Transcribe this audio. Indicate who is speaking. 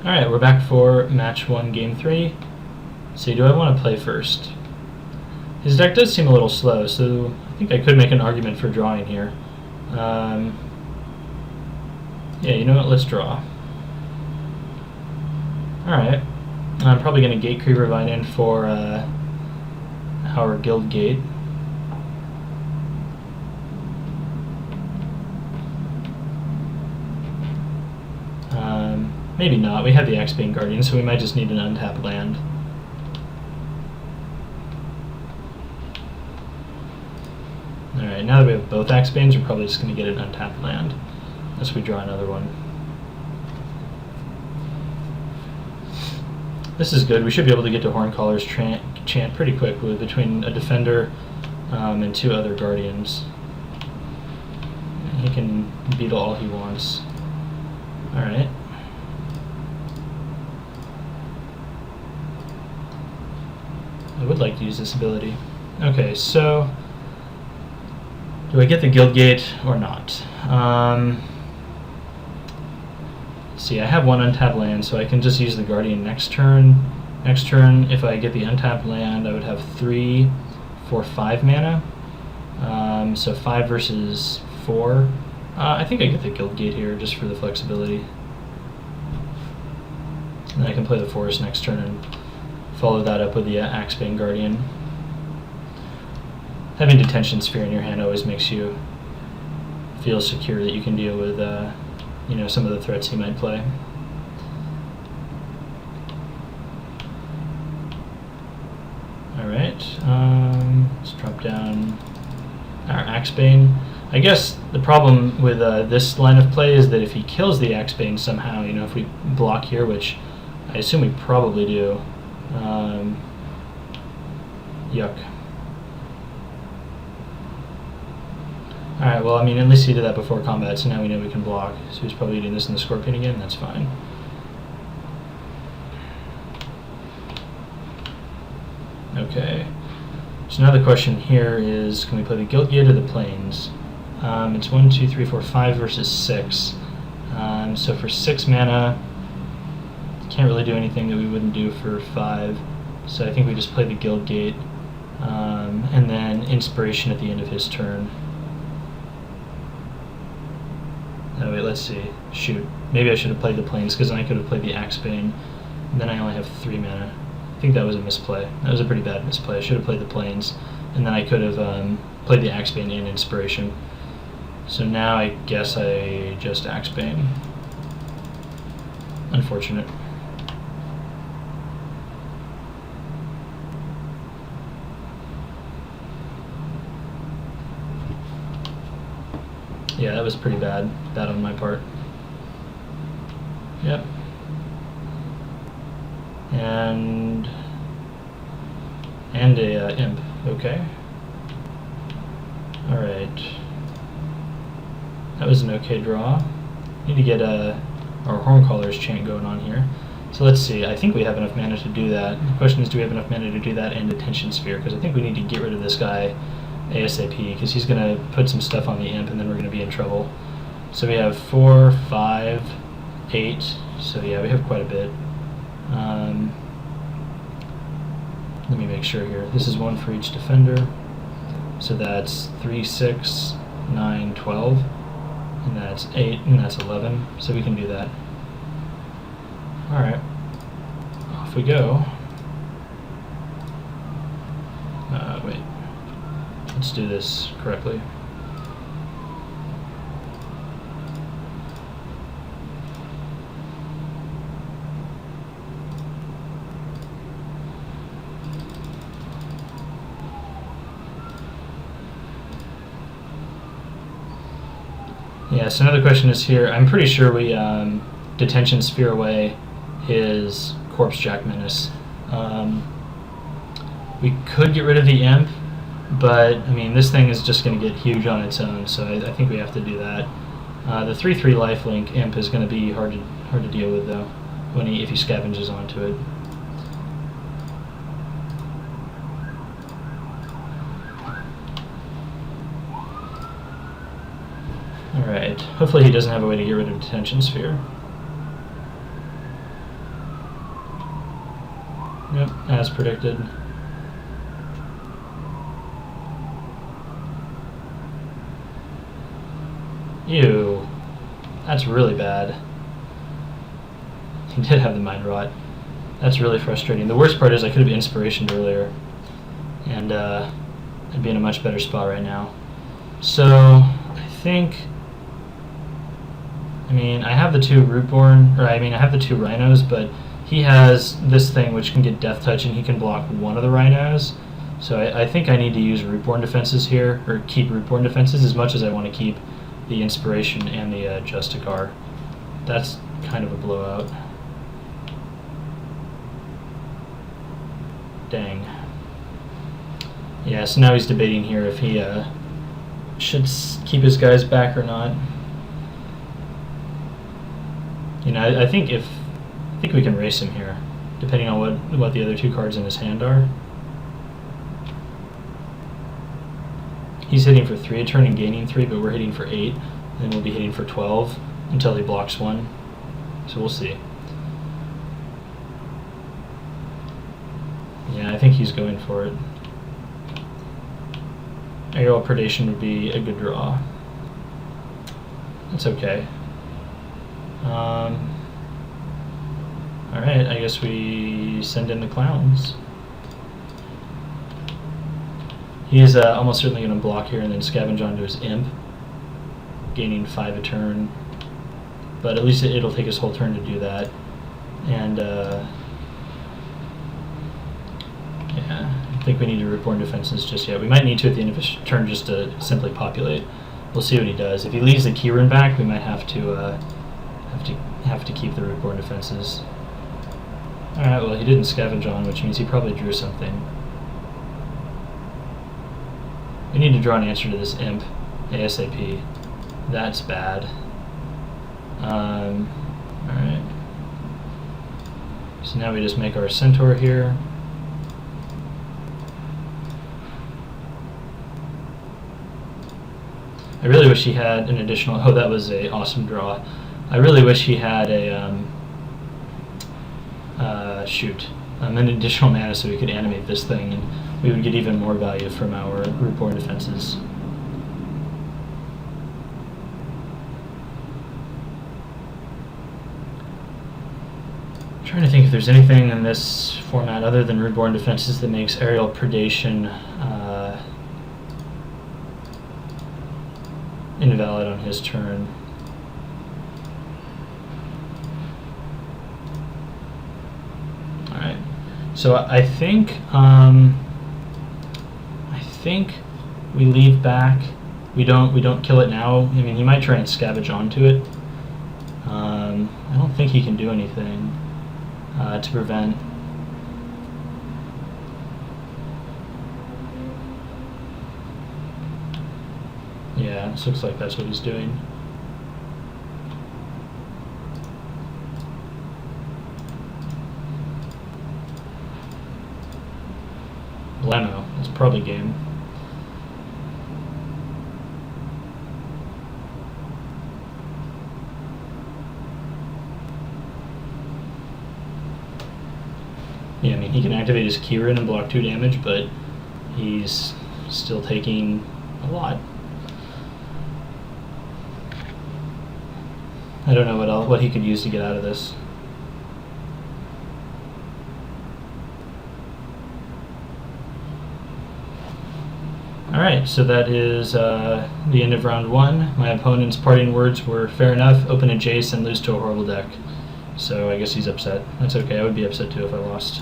Speaker 1: Alright, we're back for match 1, game 3. See, do I want to play first? His deck does seem a little slow, so I think I could make an argument for drawing here. Yeah, you know what, let's draw. Alright, I'm probably going to Gate Creeper Vine in for our Guild Gate. Maybe not. We have the Axebane Guardian, so we might just need an untapped land. Alright, now that we have both Axebanes, we're probably just going to get an untapped land, unless we draw another one. This is good. We should be able to get to Horncaller's chant pretty quickly between a Defender and 2 other Guardians. He can beetle all he wants. Alright. I would like to use this ability. Okay, so do I get the Guild Gate or not? See, I have 1 untapped land, so I can just use the Guardian next turn. Next turn, if I get the untapped land, I would have 3 for 5 mana. So 5 versus 4. I think I get the Guild Gate here just for the flexibility. And then I can play the Forest next turn and follow that up with the Axebane Guardian. Having Detention Sphere in your hand always makes you feel secure that you can deal with you know, some of the threats he might play. Alright, let's drop down our Axebane. I guess the problem with this line of play is that if he kills the Axebane somehow, you know, if we block here, which I assume we probably do, yuck. Alright, well, I mean, at least he did that before combat, so now we know we can block. So he's probably doing this in the Scorpion again, that's fine. Okay, so now the question here is, can we play the Guild Gate or the Plains? It's 1, 2, 3, 4, 5 versus 6. So for 6 mana, can't really do anything that we wouldn't do for 5. So I think we just play the Guild Gate, and then Inspiration at the end of his turn. Oh wait, let's see. Shoot. Maybe I should have played the Plains, because then I could have played the Axebane. And then I only have 3 mana. I think that was a misplay. That was a pretty bad misplay. I should have played the Plains, and then I could have played the Axebane and Inspiration. So now I guess I just Axebane. Unfortunate. Yeah, that was pretty bad. Bad on my part. Yep. And a imp. Okay. Alright. That was an okay draw. Need to get our Horncaller's chant going on here. So let's see. I think we have enough mana to do that. The question is, do we have enough mana to do that and Detention Sphere? Because I think we need to get rid of this guy ASAP, because he's going to put some stuff on the imp and then we're going to be in trouble. So we have 4, 5, 8, so yeah, we have quite a bit. Let me make sure here. This is 1 for each defender, so that's 3, 6, 9, 12, and that's 8, and that's 11, so we can do that. Alright, off we go. Wait. Let's do this correctly. Yeah, so another question is here. I'm pretty sure we Detention Sphere away his Corpse Jack Menace. We could get rid of the imp, but I mean, this thing is just going to get huge on its own, so I think we have to do that. The 3/3 lifelink imp is going to be hard to deal with though, if he scavenges onto it. Alright, hopefully he doesn't have a way to get rid of Detention Sphere. Yep, as predicted. Ew. That's really bad. He did have the Mind Rot. That's really frustrating. The worst part is I could have Inspirationed earlier, and I'd be in a much better spot right now. So, I think... I mean, I have the two Rootborn, or I mean, I have the two Rhinos, but he has this thing which can get Death Touch, and he can block one of the Rhinos. So I think I need to use Rootborn defenses here, or keep Rootborn defenses as much as I want to keep the Inspiration and the Justicar. That's kind of a blowout. Dang. Yeah, so now he's debating here if he should keep his guys back or not. You know, I think we can race him here, depending on what the other two cards in his hand are. He's hitting for 3 a turn and gaining 3, but we're hitting for 8, and we'll be hitting for 12 until he blocks 1. So we'll see. Yeah, I think he's going for it. Aerial Predation would be a good draw. That's okay. Alright, I guess we send in the Clowns. He is almost certainly going to block here and then scavenge onto his Imp, gaining 5 a turn. But at least it'll take his whole turn to do that. And yeah, I think we need to Rootborn defenses just yet. We might need to at the end of his turn just to simply populate. We'll see what he does. If he leaves the Keyrin back, we might have to keep the Rootborn defenses. Alright, well he didn't scavenge on, which means he probably drew something. We need to draw an answer to this Imp ASAP. That's bad. Alright. So now we just make our Centaur here. I really wish he had an additional... Oh, that was an awesome draw. I really wish he had a... an additional mana so we could animate this thing, and we would get even more value from our Rootborn defenses. I'm trying to think if there's anything in this format other than Rootborn defenses that makes Aerial Predation invalid on his turn. Alright, so I think we leave back. We don't kill it now. I mean, he might try and scavenge onto it. I don't think he can do anything to prevent. Yeah, this looks like that's what he's doing. Leno, that's probably game. Yeah, I mean, he can activate his Keyrin and block 2 damage, but he's still taking a lot. I don't know what he could use to get out of this. Alright, so that is the end of round 1. My opponent's parting words were, fair enough, open a Jace and lose to a horrible deck. So I guess he's upset. That's okay, I would be upset too if I lost.